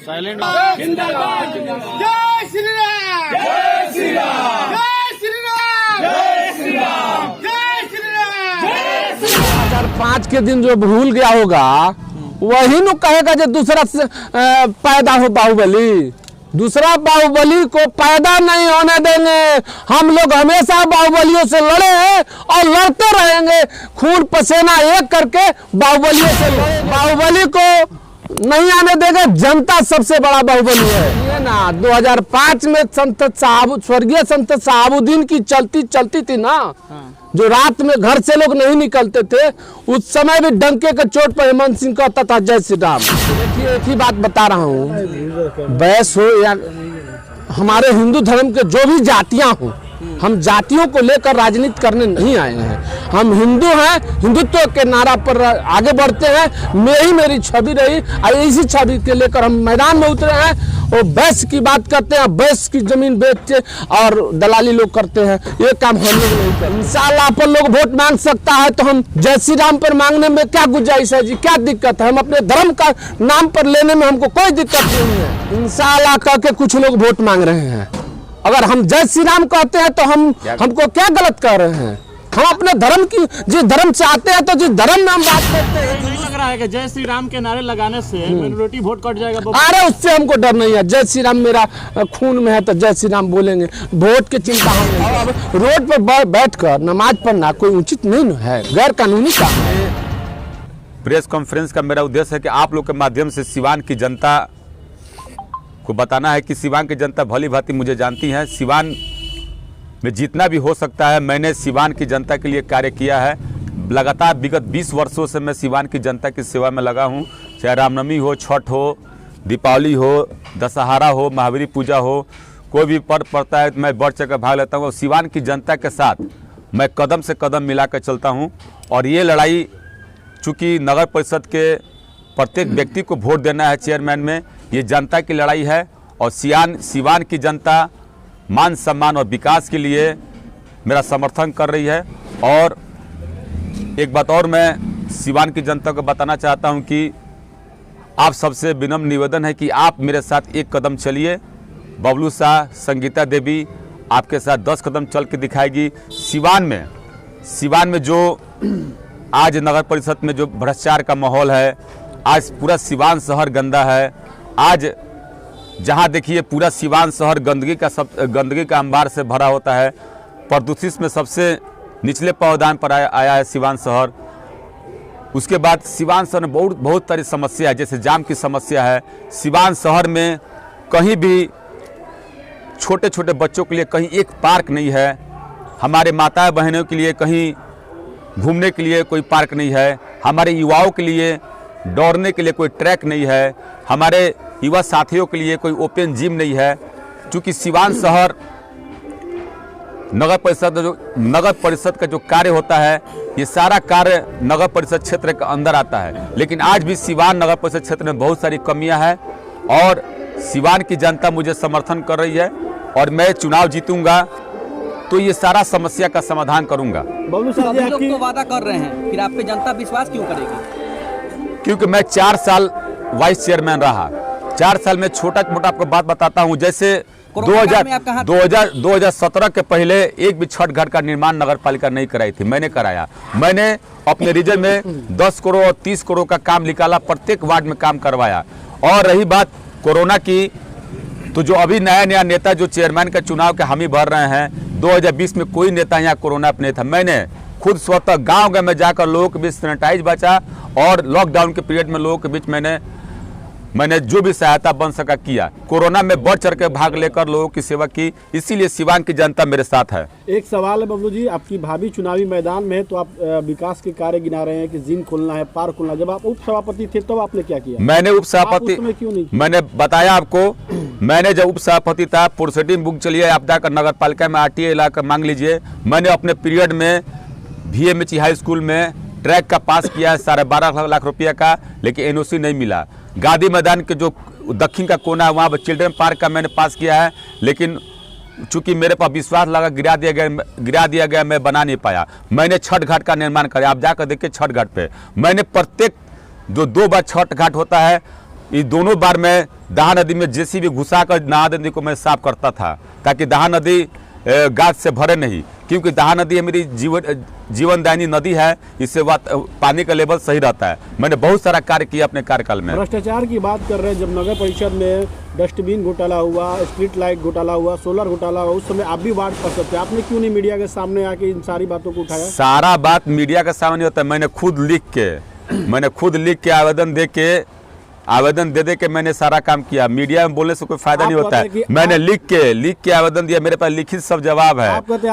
Silent जिंदाबाद जय श्री राम जय श्री राम जय श्री राम जय श्री राम जय श्री राम जय श्री राम। 2005 के दिन जो भूल गया होगा वही नु कहेगा जो दूसरा पैदा हो बाहुबली। दूसरा बाहुबली को पैदा नहीं होने देंगे। हम लोग हमेशा बाहुबलियों से लड़े हैं और लड़ते रहेंगे, खून पसीना एक करके बाहुबलियों से। बाहुबली को नहीं आने देगा। जनता सबसे बड़ा बाहुबली है। ये ना 2005 में स्वर्गीय संत साहबुद्दीन की चलती थी ना, जो रात में घर से लोग नहीं निकलते थे, उस समय भी डंके के चोट पर हेमंत सिंह कहता था जय श्री राम। देखिए एक ही बात बता रहा हूँ, बैस हो या हमारे हिंदू धर्म के जो भी जातियां हो, हम जातियों को लेकर राजनीति करने नहीं आए हैं। हम हिंदू हैं, हिंदुत्व के नारा पर आगे बढ़ते हैं। मेरी छवि रही और इसी छवि के लेकर हम मैदान में उतरे हैं। और बैस की बात करते हैं, बैस की जमीन बेचते और दलाली लोग करते हैं। ये काम हम लोग नहीं करते। इंशाअल्लाह पर लोग वोट मांग सकता है तो हम जय श्री राम पर मांगने में क्या गुंजाइश है जी, क्या दिक्कत है? हम अपने धर्म का नाम पर लेने में हमको कोई दिक्कत नहीं है। इंशाअल्लाह कह के कुछ लोग वोट मांग रहे हैं। अगर हम जय श्री राम कहते हैं तो हमको क्या गलत कर रहे हैं? हम अपने धर्म की जिस धर्म से आते हैं तो जिस धर्म में हम बात करते हैं। नहीं लग रहा है कि जय श्री राम के नारे लगाने से मिनोरिटी वोट कट जाएगा? अरे उससे हमको डर नहीं है। जय श्री राम मेरा खून में है तो जय श्री राम बोलेंगे। वोट की चिंता हम नहीं। रोड पर बैठकर नमाज पढ़ना कोई उचित नहीं है, गैर कानूनी काम है। प्रेस कॉन्फ्रेंस का मेरा उद्देश्य है कि आप लोग के माध्यम से सिवान की जनता को बताना है कि सिवान की जनता भली भांति मुझे जानती है। सिवान में जितना भी हो सकता है मैंने सिवान की जनता के लिए कार्य किया है। लगातार विगत 20 वर्षों से मैं सिवान की जनता की सेवा में लगा हूं। चाहे रामनवमी हो, छठ हो, दीपावली हो, दशहरा हो, महावीर पूजा हो, कोई भी पर्व पड़ता है तो मैं बढ़ चढ़ कर भाग लेता हूँ। और सिवान की जनता के साथ मैं कदम से कदम मिला कर चलता हूँ। और ये लड़ाई चूँकि नगर परिषद के प्रत्येक व्यक्ति को वोट देना है चेयरमैन में, ये जनता की लड़ाई है। और सिवान की जनता मान सम्मान और विकास के लिए मेरा समर्थन कर रही है। और एक बात और मैं सिवान की जनता को बताना चाहता हूं कि आप सबसे विनम्र निवेदन है कि आप मेरे साथ एक कदम चलिए। बबलू शाह, संगीता देवी आपके साथ 10 कदम चल के दिखाएगी। सिवान में जो आज नगर परिषद में जो भ्रष्टाचार का माहौल है, आज पूरा सिवान शहर गंदा है। आज जहां देखिए पूरा सिवान शहर गंदगी का अंबार से भरा होता है। प्रदूषित में सबसे निचले पावदान पर आया है सिवान शहर। उसके बाद सिवान शहर में बहुत सारी समस्या है, जैसे जाम की समस्या है। सिवान शहर में कहीं भी छोटे छोटे बच्चों के लिए कहीं एक पार्क नहीं है। हमारे माता बहनों के लिए कहीं घूमने के लिए कोई पार्क नहीं है। हमारे युवाओं के लिए दौड़ने के लिए कोई ट्रैक नहीं है। हमारे युवा साथियों के लिए कोई ओपन जिम नहीं है। क्योंकि सिवान शहर नगर परिषद का जो कार्य होता है, ये सारा कार्य नगर परिषद क्षेत्र के अंदर आता है। लेकिन आज भी सिवान नगर परिषद क्षेत्र में बहुत सारी कमियां हैं और सिवान की जनता मुझे समर्थन कर रही है। और मैं चुनाव जीतूंगा तो ये सारा समस्या का समाधान करूंगा। बबलू साहब जी लोग तो वादा कर रहे हैं, फिर आप पे जनता विश्वास क्यों करेगी? क्योंकि मैं 4 साल वाइस चेयरमैन रहा। 4 साल में छोटा मोटा आपको बात बताता हूं। जैसे 2017 के पहले एक भी छठ घाट का निर्माण नगर पालिका नहीं कराई थी, मैंने कराया। मैंने अपने रीजन में 10 करोड़ और 30 करोड़ का काम निकाला, प्रत्येक वार्ड में काम करवाया। और रही बात कोरोना की, तो जो अभी नया नेता जो चेयरमैन का चुनाव के हामी भर रहे हैं, 2020 में कोई नेता यहाँ कोरोना पर नहीं था। मैंने खुद स्वतः गांव में जाकर लोगों के बीच सैनिटाइज बचा और लॉकडाउन के पीरियड में लोगों के बीच मैंने जो भी सहायता बन सका किया। कोरोना में बढ़ चढ़ के भाग लेकर लोगों की सेवा की। इसीलिए सिवान की जनता मेरे साथ है। एक सवाल है बबलू जी, आपकी भाभी चुनावी मैदान में है तो आप विकास के कार्य गिना रहे हैं कि जिम खोलना है, पार्क खोलना है। जब आप उप सभापति थे तब आपने क्या किया? मैंने उप सभापति क्यों नहीं? मैंने बताया आपको, मैंने जब उप सभापति था, प्रोसीडिंग बुक चलिए आप जाकर नगर पालिका में RTA लाकर मांग लीजिए। मैंने अपने पीरियड में VMH हाई स्कूल में ट्रैक का पास किया है 12.5 लाख रुपया का, लेकिन NOC नहीं मिला। गांधी मैदान के जो दक्षिण का कोना है वहाँ पर चिल्ड्रन पार्क का मैंने पास किया है, लेकिन चूंकि मेरे पास विश्वास लगा गिरा दिया गया, मैं बना नहीं पाया। मैंने छठ घाट का निर्माण किया। आप जाकर देखिए छठ घाट पे मैंने प्रत्येक जो 2 बार छठ घाट होता है ये दोनों बार मैं दहा नदी में जेसीबी घुसा कर दहा नदी को मैं साफ करता था, ताकि दहा नदी गाद से भरे नहीं, क्योंकि दहा नदी मेरी जीवनदायिनी नदी है, इससे पानी का लेवल सही रहता है। मैंने बहुत सारा कार्य किया अपने कार्यकाल में। भ्रष्टाचार की बात कर रहे हैं, जब नगर परिषद में डस्टबिन घोटाला हुआ, स्ट्रीट लाइट घोटाला हुआ, सोलर घोटाला हुआ, उस समय आप भी वार्ड पार्षद थे, आपने क्यों नहीं मीडिया के सामने आके इन सारी बातों को उठाया? सारा बात मीडिया के सामने होता है। मैंने खुद लिख के आवेदन दे के मैंने सारा काम किया। मीडिया में बोलने से कोई फायदा नहीं होता है। मैंने लिख के आवेदन दिया, मेरे पास लिखित सब जवाब है। मत कहते,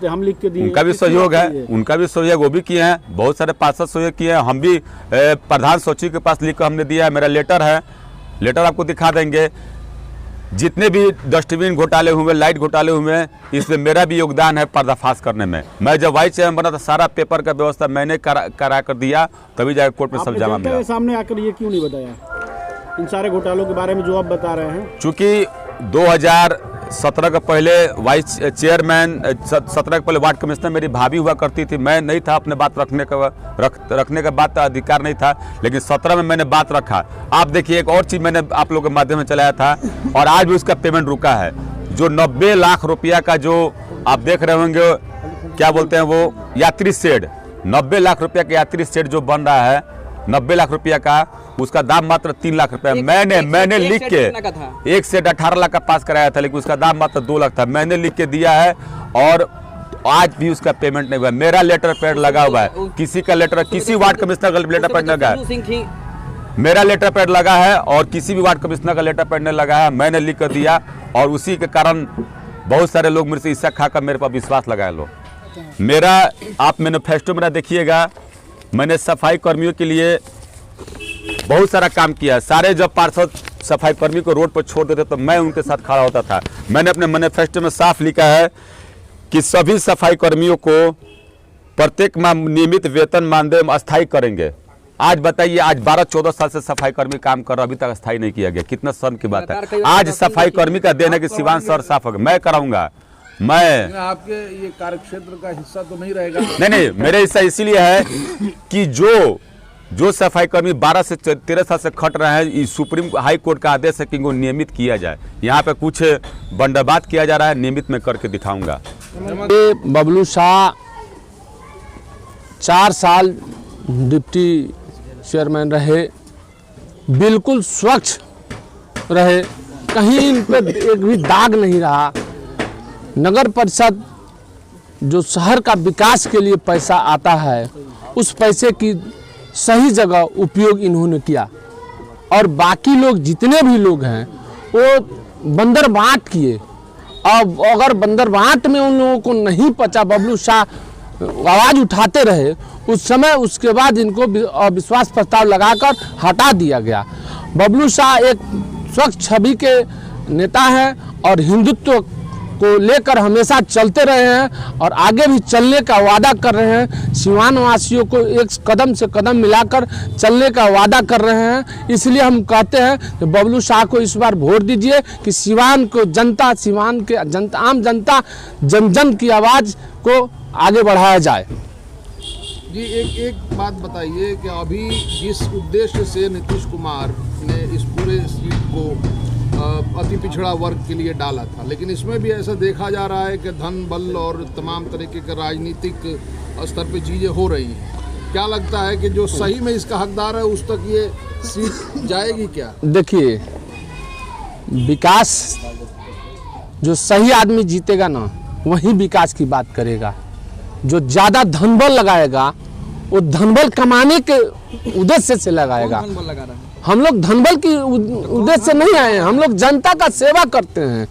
हम लिख के दिए। उनका भी सहयोग है, वो भी किए हैं, बहुत सारे पार्षद सहयोग किए हैं। हम भी प्रधान सचिव के पास लिख कर हमने दिया है, मेरा लेटर है, लेटर आपको दिखा देंगे। जितने भी डस्टबिन घोटाले हुए, लाइट घोटाले हुए, इसमें मेरा भी योगदान है पर्दाफाश करने में। मैं जब वाइस चेयरमैन बना था, सारा पेपर का व्यवस्था मैंने करा कर दिया, तभी जाकर कोर्ट में सब जमा मिला। सामने आकर ये क्यों नहीं बताया इन सारे घोटालों के बारे में जो आप बता रहे हैं? चूंकि 2017 के पहले वाइस चेयरमैन, 17 के पहले वार्ड कमिश्नर मेरी भाभी हुआ करती थी। मैं नहीं था, अपने बात रखने का बात अधिकार नहीं था, लेकिन 17 में मैंने बात रखा। आप देखिए, एक और चीज मैंने आप लोगों के माध्यम से चलाया था, और आज भी उसका पेमेंट रुका है। जो 90 लाख रुपया का जो आप देख रहे होंगे, क्या बोलते हैं वो, यात्री शेड, 90 लाख रुपया का यात्री शेड जो बन रहा है, 90 लाख रुपया का, उसका दाम मात्र 3 लाख रुपया। मैंने लिख के एक सेट 18 लाख का पास कराया था, लेकिन उसका दाम मात्र 2 लाख था। मैंने लिख के दिया है, और आज भी उसका पेमेंट नहीं हुआ। मेरा लेटर पैड लगा हुआ है, किसी का लेटर, किसी वार्ड कमिश्नर का लेटर पैड लगा है, मेरा लेटर पैड लगा है, और किसी भी वार्ड कमिश्नर का लेटर पैड नहीं लगा है। मैंने लिख कर दिया, और उसी के कारण बहुत सारे लोग मेरे से ईसा खाकर मेरे पर विश्वास लगाए। लोग मेरा, आप मैनिफेस्टो मेरा देखिएगा, मैंने सफाई कर्मियों के लिए बहुत सारा काम किया। सारे जब पार्षद सफाई कर्मी को रोड पर छोड़ देते तो मैं उनके साथ खड़ा होता था। मैंने अपने मैनिफेस्टो में साफ लिखा है कि सभी सफाई कर्मियों को प्रत्येक माह नियमित वेतन मानदेय अस्थायी करेंगे। आज बताइए, आज 12-14 साल से सफाई कर्मी काम कर रहा, अभी तक स्थायी नहीं किया गया। कितना शर्म की बात है। आज सफाई कर्मी का देना कि सिवान शहर साफ होगा, मैं कराऊंगा। मैं आपके ये कार्यक्षेत्र का हिस्सा तो नहीं रहेगा? नहीं, मेरे हिस्सा इसीलिए है कि जो सफाई कर्मी 12 से 13 साल से खट रहे हैं, सुप्रीम हाई कोर्ट का आदेश है कि इनको नियमित किया जाए। यहाँ पे कुछ बंदोबस्त किया जा रहा है, नियमित में करके दिखाऊंगा। बबलू शाह 4 साल डिप्टी चेयरमैन रहे, बिल्कुल स्वच्छ रहे, कहीं इन पर एक भी दाग नहीं रहा। नगर परिषद जो शहर का विकास के लिए पैसा आता है, उस पैसे की सही जगह उपयोग इन्होंने किया, और बाकी लोग जितने भी लोग हैं वो बंदर बांट किए। अब अगर बंदर बांट में उन लोगों को नहीं पचा, बबलू शाह आवाज़ उठाते रहे उस समय, उसके बाद इनको अविश्वास प्रस्ताव लगाकर हटा दिया गया। बबलू शाह एक स्वच्छ छवि के नेता हैं, और हिंदुत्व को लेकर हमेशा चलते रहे हैं, और आगे भी चलने का वादा कर रहे हैं। सिवान वासियों को एक कदम से कदम मिलाकर चलने का वादा कर रहे हैं। इसलिए हम कहते हैं कि बबलू शाह को इस बार वोट दीजिए, कि सिवान को जनता, सिवान के जनता, आम जनता, जन जन की आवाज़ को आगे बढ़ाया जाए। जी, एक बात बताइए कि अभी जिस उद्देश्य से नीतीश कुमार ने इस पूरे सीट को अति पिछड़ा वर्ग के लिए डाला था, लेकिन इसमें भी ऐसा देखा जा रहा है कि धन बल और तमाम तरीके के राजनीतिक स्तर पे चीज़ें हो रही हैं। क्या लगता है कि जो सही में इसका हकदार है उस तक ये सीट जाएगी क्या? देखिए, विकास जो सही आदमी जीतेगा ना, वही विकास की बात करेगा। जो ज़्यादा धनबल लगाएगा वो धनबल कमाने के उद्देश्य से लगाएगा। हम लोग धनबल की उद्देश्य से नहीं आए हैं, हम लोग जनता का सेवा करते हैं,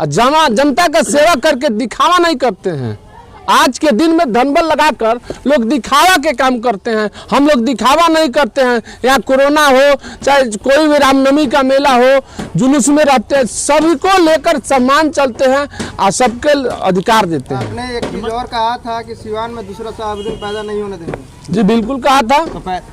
जनता का सेवा करके दिखावा नहीं करते हैं। आज के दिन में धनबल लगाकर लोग दिखावा के काम करते हैं, हम लोग दिखावा नहीं करते हैं। या कोरोना हो, चाहे कोई भी रामनवमी का मेला हो, जुलूस में रहते हैं, सभी को लेकर सम्मान चलते हैं और सबके अधिकार देते हैं। आपने एक चीज और कहा था कि सिवान में दूसरा सा आवेदन पैदा नहीं होने देंगे। जी बिल्कुल कहा था।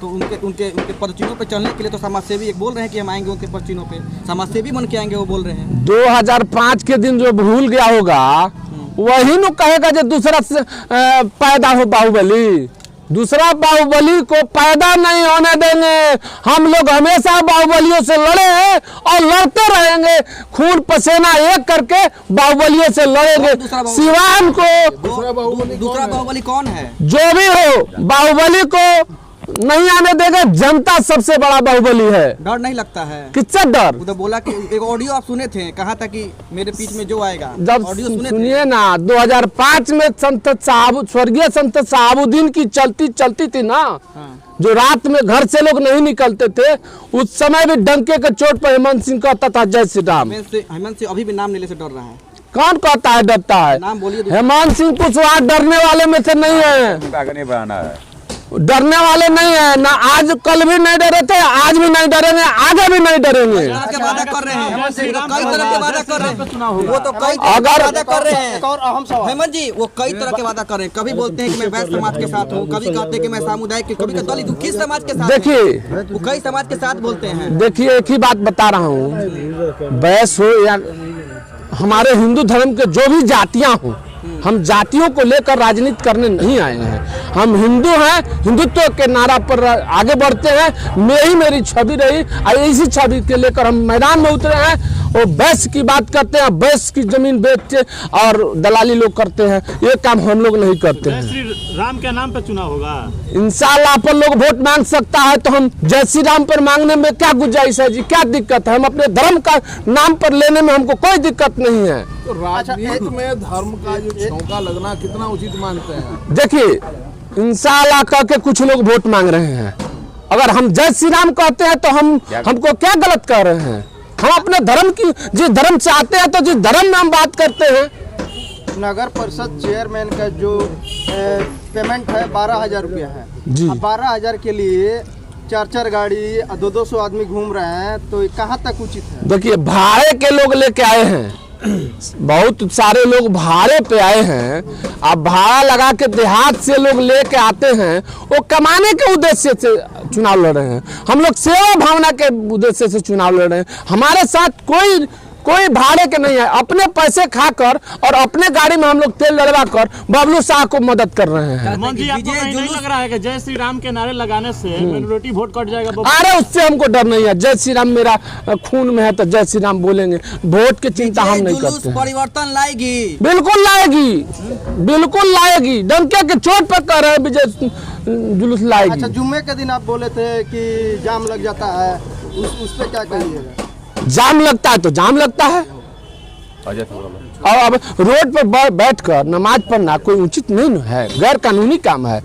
तो उनके पदचिन्हों पे चलने के लिए तो समाजसेवी एक बोल रहे हैं कि हम आएंगे उनके पदचिन्हों पे, समाजसेवी बन के आएंगे, वो बोल रहे हैं। 2005 के दिन जो भूल गया होगा वही नु कहेगा जो दूसरा से पैदा हो बाहुबली। दूसरा बाहुबली को पैदा नहीं होने देंगे। हम लोग हमेशा बाहुबलियों से लड़े हैं और लड़ते रहेंगे, खून पसीना एक करके बाहुबलियों से लड़ेंगे। सिवान को दूसरा बाहुबली कौन है? जो भी हो बाहुबली को नहीं आने देगा। जनता सबसे बड़ा बाहुबली है। डर नहीं लगता है? किससे डर? उधर बोला कि एक ऑडियो आप सुने थे, कहा था कि मेरे बीच में जो आएगा, जब ऑडियो सुने थे? सुनिए ना, 2005 में स्वर्गीय संत साहबुद्दीन की चलती थी ना, जो रात में घर से लोग नहीं निकलते थे, उस समय भी डंके के चोट पर हेमंत सिंह कहता था जय श्री राम। हेमंत सिंह अभी भी नाम लेने से डर रहा है। कौन कहता है डरता है? नाम बोलिए। हेमंत सिंह कुशवाहा डरने वाले में से नहीं है, आगे नहीं बढ़ाना है, डरने वाले नहीं है ना। आज कल भी नहीं डरे थे, आज भी नहीं डरेंगे, आगे भी नहीं डरेंगे। के वादा कर रहे हैं, कई तरह के वादा कर रहे हैं, वो तो कई अगर वादा कर रहे हैं। और अहम सवाल, हेमंत जी वो कई तरह के वादा कर रहे हैं। कभी बोलते हैं कि मैं वैश्य समाज के साथ हूँ, कभी कहते हैं कि मैं सामुदायिक, कभी दलित हूँ। किस समाज के साथ? देखिए, वो कई समाज के साथ बोलते हैं। देखिए एक ही बात बता रहा हूँ, वैश्य हो या हमारे हिंदू धर्म के जो भी जातियां हों, हम जातियों को लेकर राजनीति करने नहीं आए हैं। हम हिंदू हैं, हिंदुत्व के नारा पर आगे बढ़ते हैं। मेरी छवि रही और इसी छवि के लेकर हम मैदान में उतरे हैं। और वैश्य की बात करते हैं, वैश्य की जमीन बेचते और दलाली लोग करते हैं, ये काम हम लोग नहीं करते जय हैं। श्री राम के नाम पे चुनाव होगा। इंशाल्लाह पर लोग वोट मांग सकता है तो हम जय श्री राम पर मांगने में क्या गुंजाइश है जी, क्या दिक्कत है? हम अपने धर्म का नाम पर लेने में हमको कोई दिक्कत नहीं है। तो राजनीति में धर्म का जो छौंका लगना कितना उचित मानते हैं? देखिए, इंशाल्लाह कह के कुछ लोग वोट मांग रहे हैं। अगर हम जय श्री राम कहते हैं तो हमको क्या गलत कह रहे हैं? हम अपने धर्म की जिस धर्म से आते हैं तो जिस धर्म में हम बात करते हैं। नगर परिषद चेयरमैन का जो पेमेंट है 12,000 रुपया है जी। 12,000 के लिए 4 गाड़ी 200 आदमी घूम रहे हैं, तो ये कहाँ तक उचित है? देखिए, भाड़े के लोग लेके आए हैं, बहुत सारे लोग भाड़े पे आए हैं। अब भाड़ा लगा के देहात से लोग लेके आते हैं, वो कमाने के उद्देश्य से चुनाव लड़ रहे हैं। हम लोग सेवा भावना के उद्देश्य से चुनाव लड़ रहे हैं। हमारे साथ कोई भाड़े के नहीं है। अपने पैसे खाकर और अपने गाड़ी में हम लोग तेल डलवा कर बबलू शाह को मदद कर रहे हैं। हेमंत जी, आपको कहीं नहीं लग रहा है कि जय श्री राम के नारे लगाने से माइनॉरिटी वोट कट जाएगा? अरे उससे हमको डर नहीं है। जय श्री राम मेरा खून में है तो जय श्री राम बोलेंगे। वोट की चिंता हम नहीं करते हैं। परिवर्तन लाएगी, बिल्कुल लाएगी, बिल्कुल लाएगी। डंके के चोट पर कह रहे हैं विजय जुलूस लाएगी। अच्छा, जुम्मे के दिन आप बोले थे कि जाम लग जाता है, उस पे क्या कहिएगा? जाम लगता है तो जाम लगता है, और अब रोड पर बैठकर नमाज पढ़ना कोई उचित नहीं है, गैर कानूनी काम है।